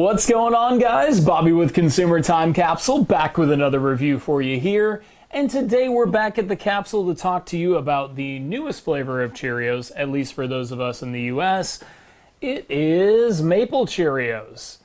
What's going on, guys? Bobby with Consumer Time Capsule, back with another review for you here. And today we're back at the Capsule to talk to you about the newest flavor of Cheerios, at least for those of us in the US. It is Maple Cheerios.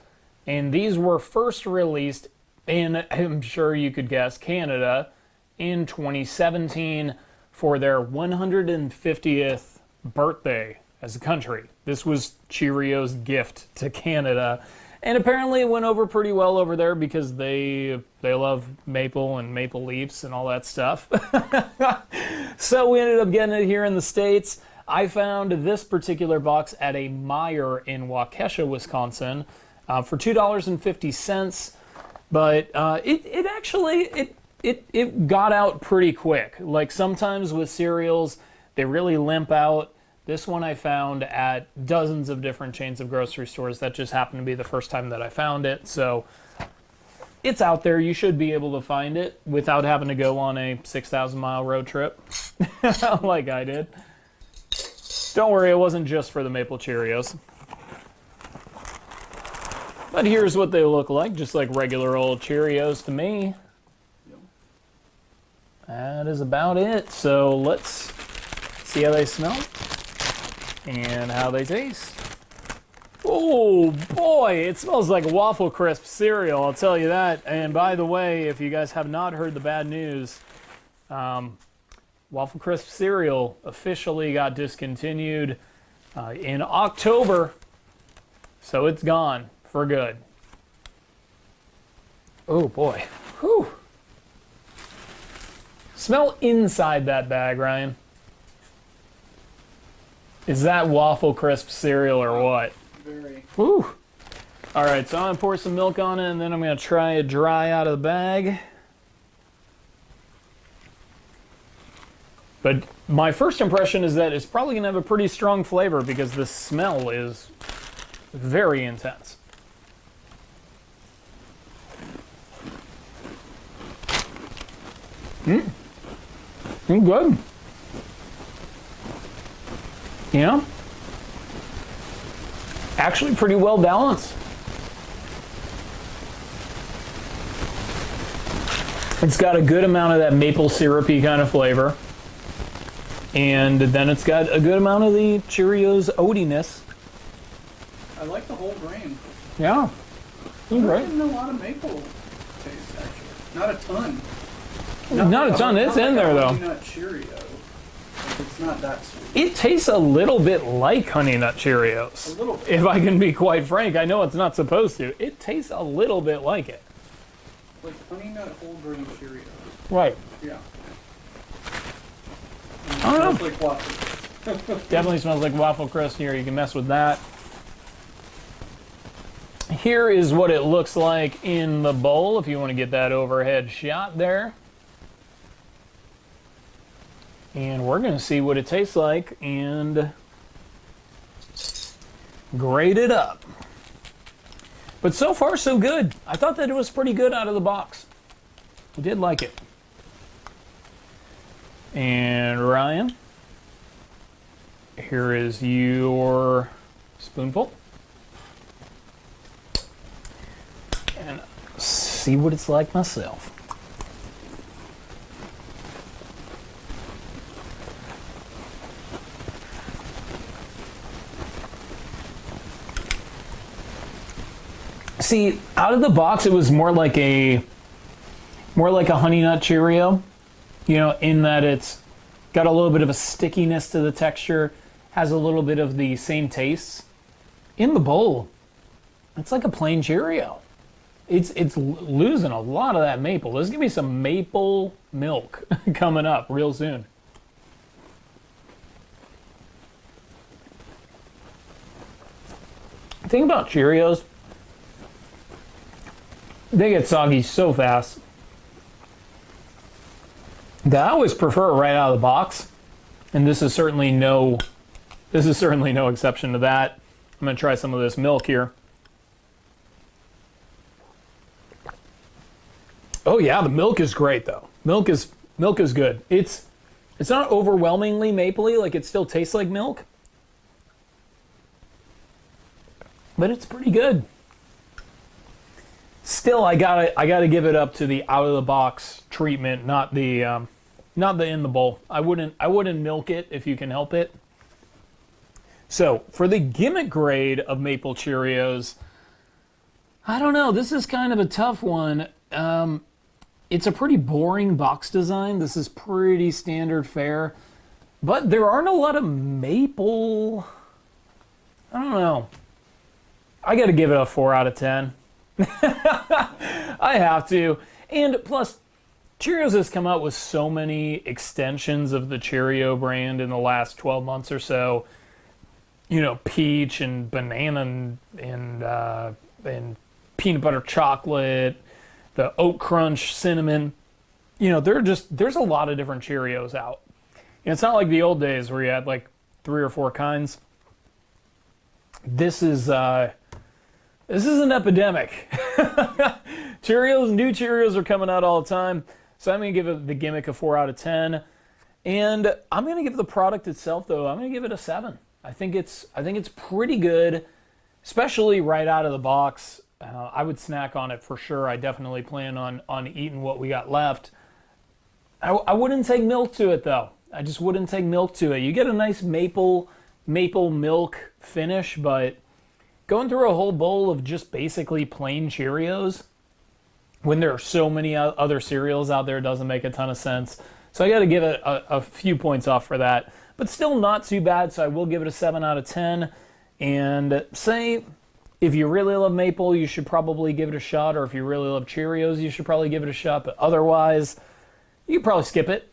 And these were first released in, I'm sure you could guess, Canada in 2017 for their 150th birthday as a country. This was Cheerios' gift to Canada. And apparently it went over pretty well over there because they love maple and maple leaves and all that stuff. So we ended up getting it here in the States. I found this particular box at a Meijer in Waukesha, Wisconsin for $2.50. But it actually got out pretty quick. Like sometimes with cereals, they really limp out. This one I found at dozens of different chains of grocery stores. That just happened to be the first time that I found it. So it's out there. You should be able to find it without having to go on a 6,000-mile road trip like I did. Don't worry, it wasn't just for the Maple Cheerios. But here's what they look like, just like regular old Cheerios to me. That is about it. So let's see how they smell and how they taste. Oh boy, it smells like Waffle Crisp cereal, I'll tell you that. And by the way, if you guys have not heard the bad news, Waffle Crisp cereal officially got discontinued in October, so it's gone for good. Oh boy. Whew. Smell inside that bag, Ryan. Is that Waffle Crisp cereal or what? Very. Whew. All right, so I'm gonna pour some milk on it and then I'm gonna try it dry out of the bag. But my first impression is that it's probably gonna have a pretty strong flavor because the smell is very intense. Good. You know, actually pretty well balanced. It's got a good amount of that maple syrupy kind of flavor. And then it's got a good amount of the Cheerios oatiness. I like the whole grain. Yeah. I'm getting a lot of maple taste, actually. Not a ton. Not a ton. It's in there, though. Honey Nut Cheerio. It's not that sweet. It tastes a little bit like Honey Nut Cheerios. A little bit. If I can be quite frank, I know it's not supposed to. It tastes a little bit like it. Like Honey Nut whole grain Cheerios. Right. Yeah. I don't know. Smells like waffle. Definitely smells like Waffle Crisp here. You can mess with that. Here is what it looks like in the bowl, if you want to get that overhead shot there. And we're going to see what it tastes like and grade it up. But so far, so good. I thought that it was pretty good out of the box. I did like it. And Ryan, here is your spoonful. And see what it's like myself. See, out of the box, it was more like a Honey Nut Cheerio, you know, in that it's got a little bit of a stickiness to the texture, has a little bit of the same taste. In the bowl, it's like a plain Cheerio. It's losing a lot of that maple. There's gonna be some maple milk coming up real soon. The thing about Cheerios, they get soggy so fast that I always prefer it right out of the box, and this is certainly no exception to that. I'm gonna try some of this milk here. Oh yeah, the milk is great though. Milk is good. It's not overwhelmingly mapley, like it still tastes like milk, but it's pretty good. Still, I gotta give it up to the out of the box treatment, not the in the bowl. I wouldn't milk it if you can help it. So for the gimmick grade of Maple Cheerios, I don't know. This is kind of a tough one. It's a pretty boring box design. This is pretty standard fare, but there aren't a lot of maple. I don't know. I got to give it a 4 out of 10. I have to. And plus, Cheerios has come out with so many extensions of the Cheerio brand in the last 12 months or so. You know, peach and banana and peanut butter chocolate, the oat crunch cinnamon. You know, there's a lot of different Cheerios out. And it's not like the old days where you had like 3 or 4 kinds. This is an epidemic. New Cheerios are coming out all the time. So I'm going to give it the gimmick a 4 out of 10. And I'm going to give the product itself, though, I'm going to give it a 7. I think it's pretty good, especially right out of the box. I would snack on it for sure. I definitely plan on eating what we got left. I wouldn't take milk to it, though. I just wouldn't take milk to it. You get a nice maple milk finish, but going through a whole bowl of just basically plain Cheerios when there are so many other cereals out there doesn't make a ton of sense. So I got to give it a few points off for that. But still not too bad, so I will give it a 7 out of 10. And say, if you really love maple, you should probably give it a shot. Or if you really love Cheerios, you should probably give it a shot. But otherwise, you can probably skip it.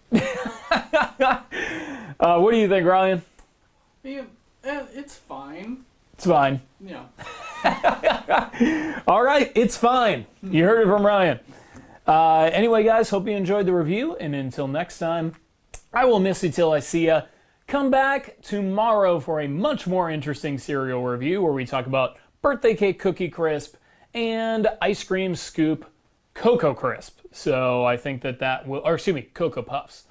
What do you think, Ryan? Yeah, it's fine. It's fine. Yeah. All right, it's fine. You heard it from Ryan. Anyway, guys, hope you enjoyed the review. And until next time, I will miss you till I see ya. Come back tomorrow for a much more interesting cereal review where we talk about birthday cake cookie crisp and ice cream scoop Cocoa Crisp. So I think that will, or excuse me, Cocoa Puffs.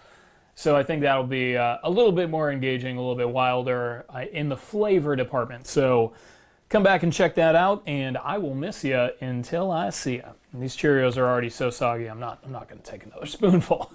So I think that'll be a little bit more engaging, a little bit wilder in the flavor department. So come back and check that out, and I will miss you until I see you. These Cheerios are already so soggy, I'm not going to take another spoonful.